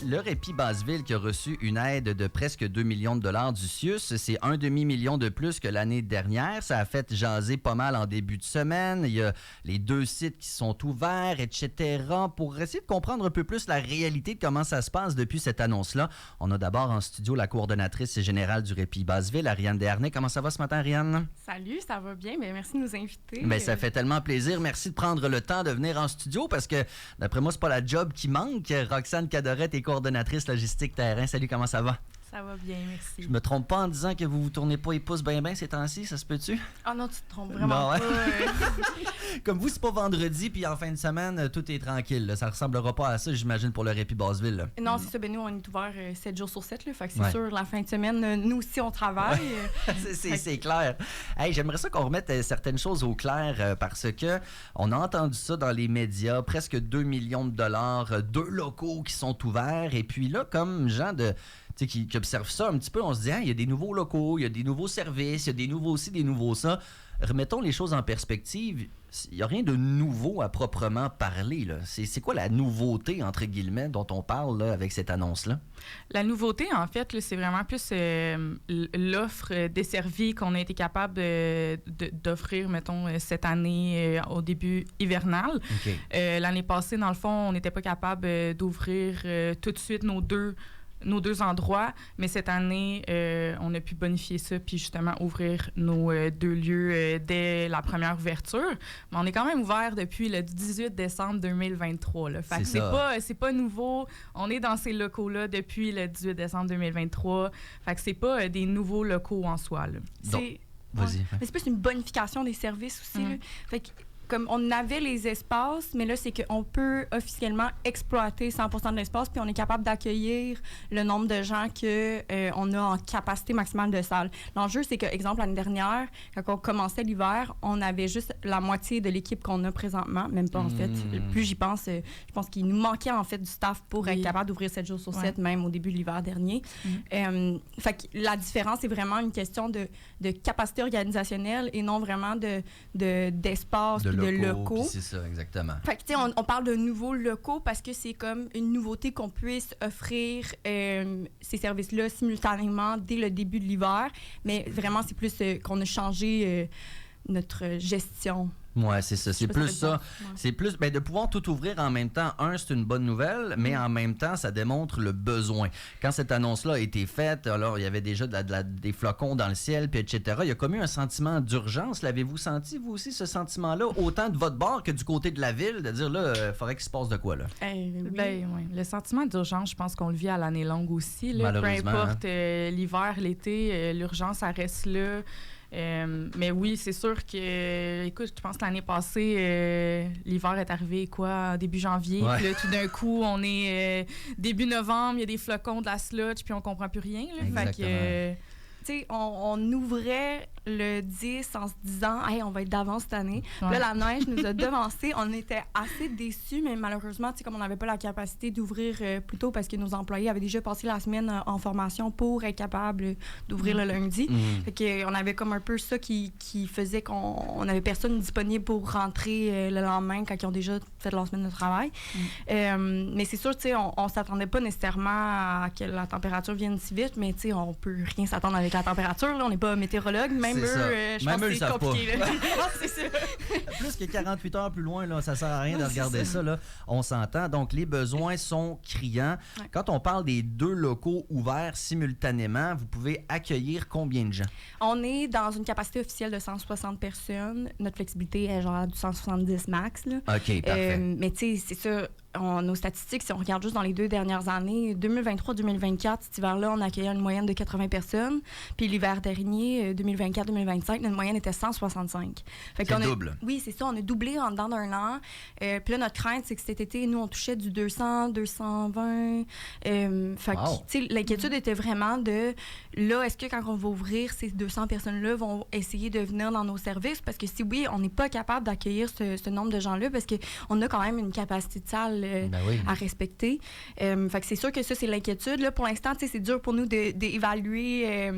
Le Répit Basseville qui a reçu une aide de presque 2 millions de dollars du CIUS, c'est un demi-million de plus que l'année dernière. Ça a fait jaser pas mal en début de semaine. Il y a les 2 sites qui sont ouverts, etc. Pour essayer de comprendre un peu plus la réalité de comment ça se passe depuis cette annonce-là, on a d'abord en studio la coordonnatrice générale du Répit Basseville, Ariane Desharnais. Comment ça va ce matin, Ariane? Salut, ça va bien. Bien, merci de nous inviter. Bien, ça fait tellement plaisir. Merci de prendre le temps de venir en studio parce que, d'après moi, c'est pas la job qui manque. Roxane Cadorette est coordonnatrice logistique terrain. Salut, comment ça va? Ça va bien, merci. Je me trompe pas en disant que vous vous tournez pas les pouces bien ces temps-ci, ça se peut-tu? Ah non, tu te trompes vraiment pas. Comme vous, c'est pas vendredi, puis en fin de semaine, tout est tranquille. Là. Ça ressemblera pas à ça, j'imagine, pour le Répit Basseville. Là. Non, c'est ça. Ben nous, on est ouvert 7 jours sur 7. Là, fait que c'est sûr, la fin de semaine, nous aussi, on travaille. C'est clair. Hey, j'aimerais ça qu'on remette certaines choses au clair parce que on a entendu ça dans les médias. Presque 2 millions de dollars, 2 locaux qui sont ouverts. Et puis là, comme gens qui observent ça un petit peu, on se dit, il y a des nouveaux locaux, il y a des nouveaux services, il y a des nouveaux ci, des nouveaux ça. Remettons les choses en perspective. Il n'y a rien de nouveau à proprement parler. Là. C'est quoi la nouveauté, entre guillemets, dont on parle là, avec cette annonce-là? La nouveauté, en fait, là, c'est vraiment plus l'offre desservie qu'on a été capable d'offrir, mettons, cette année au début hivernal. Okay. L'année passée, dans le fond, on n'était pas capable d'ouvrir tout de suite nos deux endroits, mais cette année, on a pu bonifier ça puis justement ouvrir nos 2 lieux dès la première ouverture. Mais on est quand même ouvert depuis le 18 décembre 2023. Là. Fait que c'est pas nouveau. On est dans ces locaux-là depuis le 18 décembre 2023. Fait que c'est pas des nouveaux locaux en soi. Là. Vas-y. Mais c'est plus une bonification des services aussi. Là. Fait que comme on avait les espaces, mais là, c'est qu'on peut officiellement exploiter 100% de l'espace, puis on est capable d'accueillir le nombre de gens qu'on a en capacité maximale de salle. L'enjeu, c'est que, exemple, l'année dernière, quand on commençait l'hiver, on avait juste la moitié de l'équipe qu'on a présentement, même pas en fait. Plus j'y pense, je pense qu'il nous manquait en fait du staff pour être capable d'ouvrir 7 jours sur 7, même au début de l'hiver dernier. Fait que la différence, c'est vraiment une question de capacité organisationnelle et non vraiment d'espace. De locaux. C'est ça, exactement. Fait que, tu sais, on parle de nouveaux locaux parce que c'est comme une nouveauté qu'on puisse offrir ces services-là simultanément dès le début de l'hiver. Mais vraiment, c'est plus qu'on a changé notre gestion. Oui, c'est ça. C'est plus ça. C'est plus de pouvoir tout ouvrir en même temps. C'est une bonne nouvelle, mais en même temps, ça démontre le besoin. Quand cette annonce-là a été faite, alors il y avait déjà des flocons dans le ciel, puis etc. Il y a comme eu un sentiment d'urgence. L'avez-vous senti, vous aussi, ce sentiment-là, autant de votre bord que du côté de la ville, de dire, là, il faudrait qu'il se passe de quoi, là? Oui. Le sentiment d'urgence, je pense qu'on le vit à l'année longue aussi. Là. Peu importe l'hiver, l'été, l'urgence, ça reste là. Mais oui, c'est sûr que, écoute, je pense que l'année passée, l'hiver est arrivé, début janvier. Puis là, tout d'un coup, on est début novembre, il y a des flocons, de la sludge, puis on comprend plus rien. Là. Fait que, tu sais, on ouvrait le 10 en se disant « Hey, on va être d'avance cette année. » Là, la neige nous a devancés. On était assez déçus, mais malheureusement, tu sais, comme on n'avait pas la capacité d'ouvrir plus tôt parce que nos employés avaient déjà passé la semaine en formation pour être capables d'ouvrir le lundi. Fait qu'on avait comme un peu ça qui faisait qu'on n'avait personne disponible pour rentrer le lendemain quand ils ont déjà fait leur semaine de travail. Mais c'est sûr, tu sais, on s'attendait pas nécessairement à que la température vienne si vite, mais tu sais, on peut rien s'attendre avec la température. Là. On n'est pas météorologue. Même eux, je pense que c'est compliqué. C'est ça. Plus que 48 heures plus loin, là, ça ne sert à rien de regarder ça. Là. On s'entend. Donc, les besoins sont criants. Ouais. Quand on parle des 2 locaux ouverts simultanément, vous pouvez accueillir combien de gens? On est dans une capacité officielle de 160 personnes. Notre flexibilité est genre du 170 max. Là. OK, parfait. Mais tu sais, c'est ça. Nos statistiques, si on regarde juste dans les 2 dernières années, 2023-2024, cet hiver-là, on accueillait une moyenne de 80 personnes. Puis l'hiver dernier, 2024-2025, notre moyenne était 165. C'est double. Oui, c'est ça. On a doublé en dedans d'un an. Puis là, notre crainte, c'est que cet été, nous, on touchait du 200, 220. Fait que, tu sais, l'inquiétude était vraiment de, là, est-ce que quand on va ouvrir, ces 200 personnes-là vont essayer de venir dans nos services? Parce que si oui, on n'est pas capable d'accueillir ce nombre de gens-là parce qu'on a quand même une capacité de salle à respecter. Fait que c'est sûr que ça, c'est l'inquiétude. Là, pour l'instant, c'est dur pour nous d'évaluer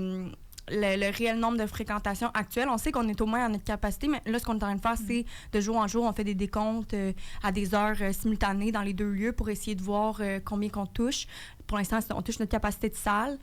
le réel nombre de fréquentations actuelles. On sait qu'on est au moins à notre capacité, mais là, ce qu'on est en train de faire, c'est de jour en jour, on fait des décomptes à des heures simultanées dans les 2 lieux pour essayer de voir combien qu'on touche. Pour l'instant, on touche notre capacité de salle.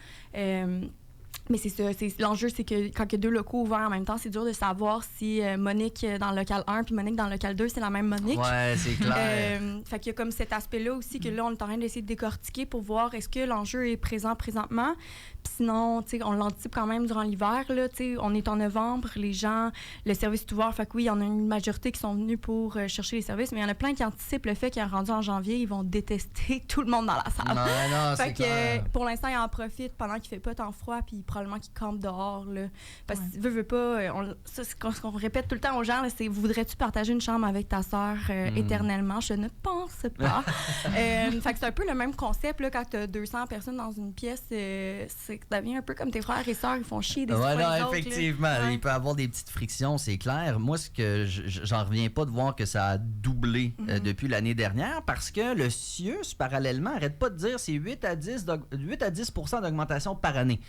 Mais c'est ça. L'enjeu, c'est que quand il y a 2 locaux ouverts en même temps, c'est dur de savoir si Monique dans le local 1 puis Monique dans le local 2, c'est la même Monique. Ouais, c'est clair. Fait qu'il y a comme cet aspect-là aussi que là, on est en train d'essayer de décortiquer pour voir est-ce que l'enjeu est présent présentement. Puis sinon, tu sais, on l'anticipe quand même durant l'hiver. Là, tu sais, on est en novembre, les gens, le service est ouvert. Fait que oui, il y en a une majorité qui sont venus pour chercher les services, mais il y en a plein qui anticipent le fait qu'ils rendu en janvier, ils vont détester tout le monde dans la salle. Non, fait c'est que clair. pour l'instant, ils en profitent pendant qu'il fait pas tant froid, puis probablement qu'ils campent dehors. Là. Parce que veut pas, ça, c'est ce qu'on répète tout le temps aux gens, là, c'est voudrais-tu partager une chambre avec ta sœur éternellement? Je ne pense pas. Fait que c'est un peu le même concept là, quand tu as 200 personnes dans une pièce, ça devient un peu comme tes frères et sœurs, ils font chier des fois les autres, effectivement, là. il peut y avoir des petites frictions, c'est clair. Moi, ce que j'en reviens pas de voir que ça a doublé depuis l'année dernière, parce que le CIUS, parallèlement, arrête pas de dire c'est 8 à 10 d'augmentation par année.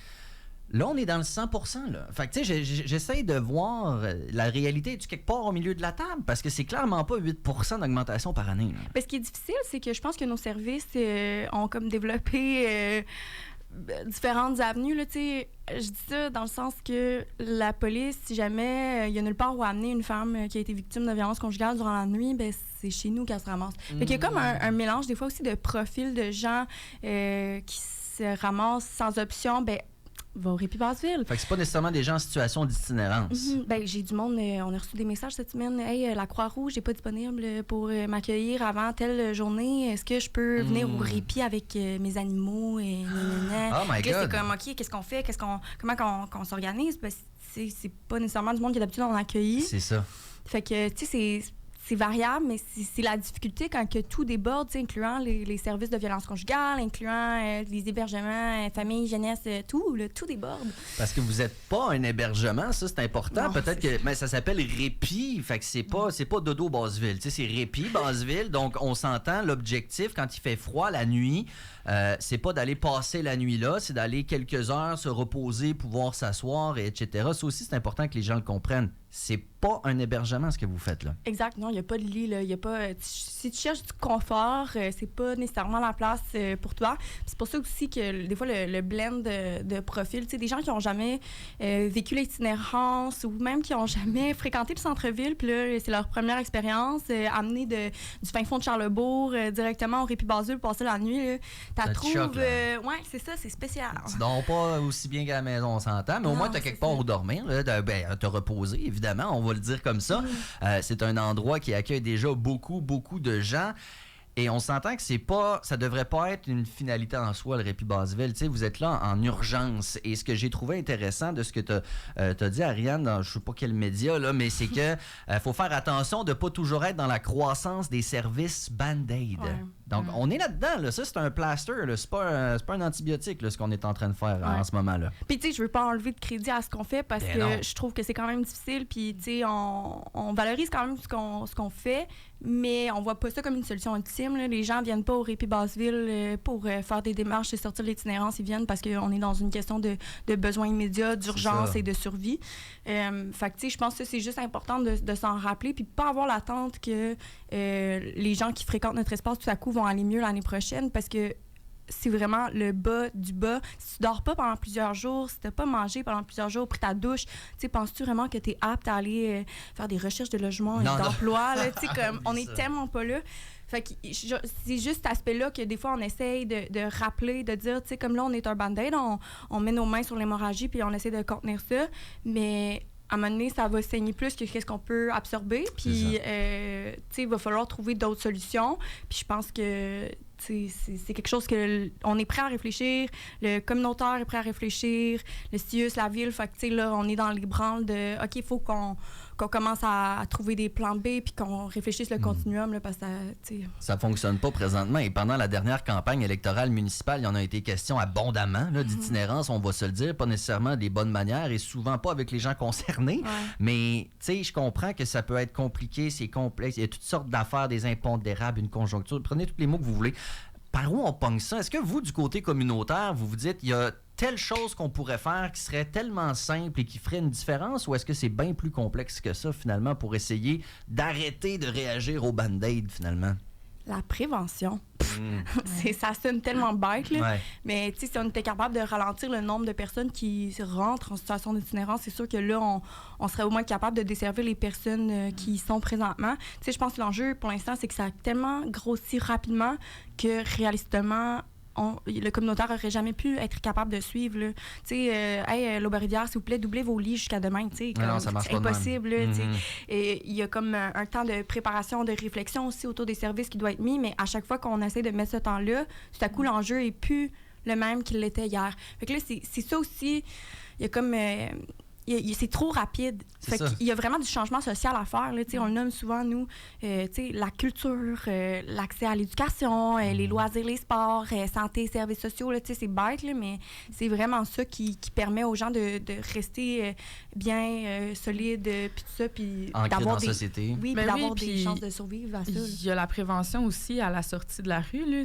Là, on est dans le 100%. Là. Fait que, tu sais, j'essaie de voir la réalité est-tu quelque part au milieu de la table, parce que c'est clairement pas 8% d'augmentation par année. Là. Ben, ce qui est difficile, c'est que je pense que nos services ont comme développé différentes avenues. Là, je dis ça dans le sens que la police, si jamais il y a nulle part où amener une femme qui a été victime de violence conjugale durant la nuit, ben, c'est chez nous qu'elle se ramasse. Fait qu'il y a comme un mélange des fois aussi de profils de gens qui se ramassent sans option. Ben, va au Répit Basseville. Fait que c'est pas nécessairement des gens en situation d'itinérance. Ben, j'ai du monde, on a reçu des messages cette semaine. Hey, la Croix-Rouge n'est pas disponible pour m'accueillir avant telle journée. Est-ce que je peux venir au Répit avec mes animaux? Oh my God! C'est comme, OK, qu'est-ce qu'on fait? Comment qu'on s'organise? Ben, c'est pas nécessairement du monde qui est d'habitude en accueilli. C'est ça. Fait que, tu sais, c'est variable, mais c'est la difficulté quand que tout déborde, incluant les services de violence conjugale, incluant les hébergements, famille, jeunesse, tout déborde. Parce que vous n'êtes pas un hébergement, ça c'est important. Non, peut-être que mais ça s'appelle Répit, fait que c'est pas Dodo Basseville, tu sais, c'est Répit Basseville. Donc on s'entend, l'objectif quand il fait froid la nuit, c'est pas d'aller passer la nuit là, c'est d'aller quelques heures se reposer, pouvoir s'asseoir, etc. Ça aussi c'est important que les gens le comprennent. C'est pas un hébergement ce que vous faites là. Exact, non, il n'y a pas de lit, là. Y a pas, si tu cherches du confort, c'est pas nécessairement la place pour toi. Puis c'est pour ça aussi que des fois, le blend de profils, tu sais, des gens qui n'ont jamais vécu l'itinérance ou même qui n'ont jamais fréquenté le centre-ville, puis là, c'est leur première expérience, amener du fin fond de Charlesbourg directement au Répit Basseville pour passer la nuit, t'as trouves... ouais, c'est ça, c'est spécial. Tu dors pas aussi bien qu'à la maison, on s'entend, mais au moins, t'as quelque part où dormir, là, te reposer, évidemment. On va le dire comme ça. C'est un endroit qui accueille déjà beaucoup de gens. Et on s'entend que ça devrait pas être une finalité en soi, le Répit Basseville. Tu sais, vous êtes là en urgence. Et ce que j'ai trouvé intéressant de ce que tu as dit, Ariane, dans je sais pas quel média, là, mais c'est que faut faire attention de pas toujours être dans la croissance des services Band-Aid. Ouais. Donc, on est là-dedans. Là. Ça, c'est un plaster. Là. C'est pas un antibiotique, là, ce qu'on est en train de faire en ce moment-là. Puis, tu sais, je veux pas enlever de crédit à ce qu'on fait parce que je trouve que c'est quand même difficile. Puis, tu sais, on valorise quand même ce qu'on fait, mais on voit pas ça comme une solution ultime. Là. Les gens viennent pas au Répit Basseville pour faire des démarches et sortir de l'itinérance. Ils viennent parce qu'on est dans une question de besoins immédiats, d'urgence et de survie. Fait que, tu sais, je pense que c'est juste important de s'en rappeler puis de pas avoir l'attente que les gens qui fréquentent notre espace tout à coup vont aller mieux l'année prochaine parce que c'est vraiment le bas du bas. Si tu dors pas pendant plusieurs jours, si tu n'as pas mangé pendant plusieurs jours, pris ta douche, tu sais, penses-tu vraiment que tu es apte à aller faire des recherches de logement et d'emploi? Tu sais, comme on est tellement pas là. Fait que c'est juste cet aspect-là que des fois, on essaye de rappeler, de dire, tu sais, comme là, on est un band-aid, on met nos mains sur l'hémorragie puis on essaie de contenir ça, mais à un moment donné, ça va saigner plus que qu'est-ce qu'on peut absorber. Puis, tu sais, il va falloir trouver d'autres solutions. Puis je pense que c'est quelque chose qu'on est prêt à réfléchir. Le communautaire est prêt à réfléchir. Le CIUS, la ville. Fait que, tu sais, là, on est dans les branles de OK, il faut qu'on commence à trouver des plans B puis qu'on réfléchisse le continuum là, parce que ça fonctionne pas présentement. Et pendant la dernière campagne électorale municipale, il y en a été question abondamment là, d'itinérance, on va se le dire, pas nécessairement des bonnes manières et souvent pas avec les gens concernés. Ouais. Mais tu sais, je comprends que ça peut être compliqué, c'est complexe. Il y a toutes sortes d'affaires, des impondérables, une conjoncture. Prenez tous les mots que vous voulez. par où on pogne ça? Est-ce que vous, du côté communautaire, vous vous dites, il y a telle chose qu'on pourrait faire qui serait tellement simple et qui ferait une différence, ou est-ce que c'est bien plus complexe que ça, finalement, pour essayer d'arrêter de réagir au band-aid, finalement? La prévention. Ça sonne tellement bête, là. Ouais. Mais si on était capable de ralentir le nombre de personnes qui rentrent en situation d'itinérance, c'est sûr que là, on serait au moins capable de desservir les personnes qui y sont présentement. Je pense que l'enjeu, pour l'instant, c'est que ça a tellement grossi rapidement que, réalistement, le communautaire n'aurait jamais pu être capable de suivre. Tu sais, hey, l'Auberivière, s'il vous plaît, doublez vos lits jusqu'à demain. Non, ça marche c'est pas impossible. Là, et il y a comme un temps de préparation, de réflexion aussi autour des services qui doit être mis, mais à chaque fois qu'on essaie de mettre ce temps-là, tout à coup, l'enjeu est plus le même qu'il l'était hier. Fait que là, c'est ça aussi. Il y a comme... c'est trop rapide. Fait qu'il y a vraiment du changement social à faire. Là, on le nomme souvent, nous, la culture, l'accès à l'éducation, les loisirs, les sports, santé, services sociaux. Là, c'est bête, là, mais c'est vraiment ça qui permet aux gens de rester bien solides, puis tout ça, puis d'avoir des société. Oui, puis d'avoir des chances de survivre à ça. Il y a la prévention aussi à la sortie de la rue. Là,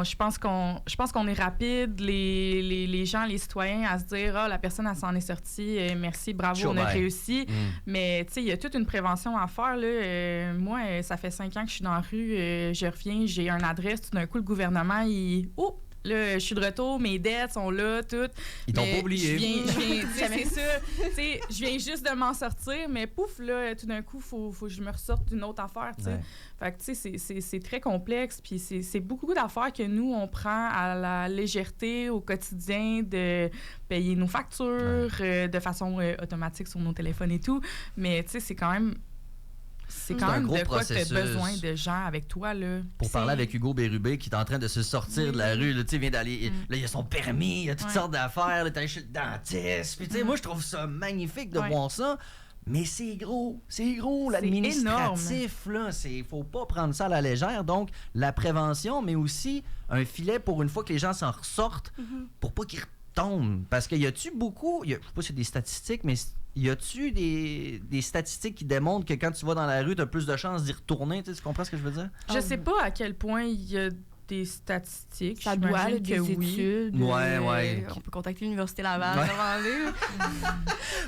je pense qu'on est rapide, les gens, les citoyens, à se dire la personne, elle s'en est sortie. Merci, bravo, on a réussi. Mais il y a toute une prévention à faire. Là. Moi, ça fait 5 ans que je suis dans la rue. Je reviens, j'ai une adresse. Tout d'un coup, le gouvernement, là, je suis de retour, mes dettes sont là, toutes. Ils t'ont pas oublié. C'est ça. Je viens juste de m'en sortir, mais pouf, là, tout d'un coup, faut que je me ressorte d'une autre affaire. Ouais. Fait que, c'est très complexe. Puis c'est beaucoup d'affaires que nous, on prend à la légèreté au quotidien de payer nos factures de façon automatique sur nos téléphones et tout. Mais, c'est quand même... C'est quand même de quoi que tu as besoin de gens avec toi. Là. Pour parler avec Hugo Bérubé, qui est en train de se sortir de la rue. Là, il vient d'aller... Là, il a son permis, il a toutes sortes d'affaires. Là, t'es allé chez le dentiste. Puis, moi, je trouve ça magnifique de voir ça. Mais c'est gros. C'est gros, l'administratif. Il faut pas prendre ça à la légère. Donc, la prévention, mais aussi un filet pour une fois que les gens s'en ressortent, pour pas qu'ils retombent. Parce qu'il y a-tu beaucoup... Je sais pas si c'est des statistiques, mais... Y a-tu des statistiques qui démontrent que quand tu vas dans la rue, tu as plus de chances d'y retourner? Tu comprends ce que je veux dire? Je sais pas à quel point il y a des statistiques. Ça doit être des études. Ouais. On peut contacter l'Université Laval.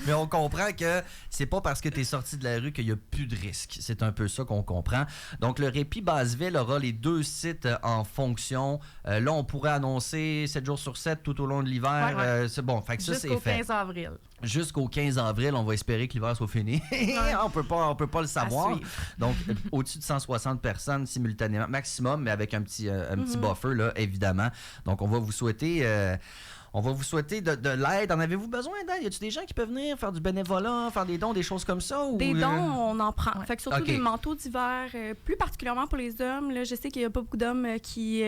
Mais on comprend que c'est pas parce que tu es sorti de la rue qu'il y a plus de risques. C'est un peu ça qu'on comprend. Donc, le Répit Basseville aura les 2 sites en fonction. Là, on pourrait annoncer 7 jours sur 7 tout au long de l'hiver. C'est bon. Fait que ça, c'est fait. Jusqu'au 15 avril. Jusqu'au 15 avril, on va espérer que l'hiver soit fini. on peut pas le savoir. Donc, au-dessus de 160 personnes simultanément, maximum, mais avec un petit buffer, là, évidemment. Donc, on va vous souhaiter... de l'aide. En avez-vous besoin d'aide? Y a-t-il des gens qui peuvent venir faire du bénévolat, faire des dons, des choses comme ça? Ou... Des dons, on en prend. Fait que surtout des manteaux d'hiver, plus particulièrement pour les hommes. Là, je sais qu'il n'y a pas beaucoup d'hommes qui...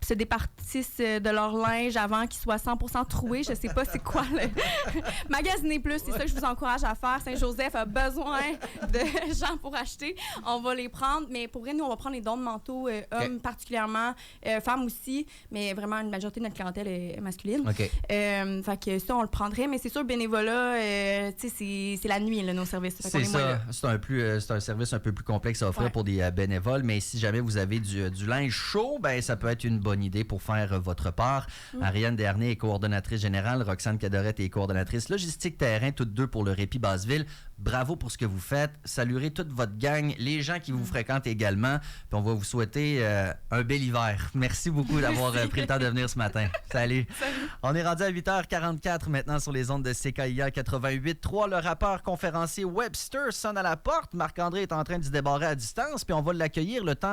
se départissent de leur linge avant qu'ils soient 100% troués. Je sais pas c'est quoi. Magasiner plus, c'est ça que je vous encourage à faire. Saint-Joseph a besoin de gens pour acheter. On va les prendre. Mais pour vrai, nous, on va prendre les dons de manteaux, hommes particulièrement, femmes aussi. Mais vraiment, une majorité de notre clientèle est masculine. Fait que ça, on le prendrait. Mais c'est sûr, bénévolat, c'est la nuit, là, nos services. C'est ça. C'est un service un peu plus complexe à offrir pour des bénévoles. Mais si jamais vous avez du linge chaud, ben ça peut être une bonne idée pour faire votre part. Ariane Desharnais est coordonnatrice générale, Roxane Cadorette est coordonnatrice logistique terrain, toutes deux pour le Répit Basseville. Bravo pour ce que vous faites. Saluerez toute votre gang, les gens qui vous fréquentent également. Puis on va vous souhaiter un bel hiver. Merci beaucoup d'avoir pris le temps de venir ce matin. Salut. On est rendu à 8h44 maintenant sur les ondes de CKIA 88.3. Le rappeur conférencier Webster sonne à la porte. Marc-André est en train de se débarrer à distance, puis on va l'accueillir le temps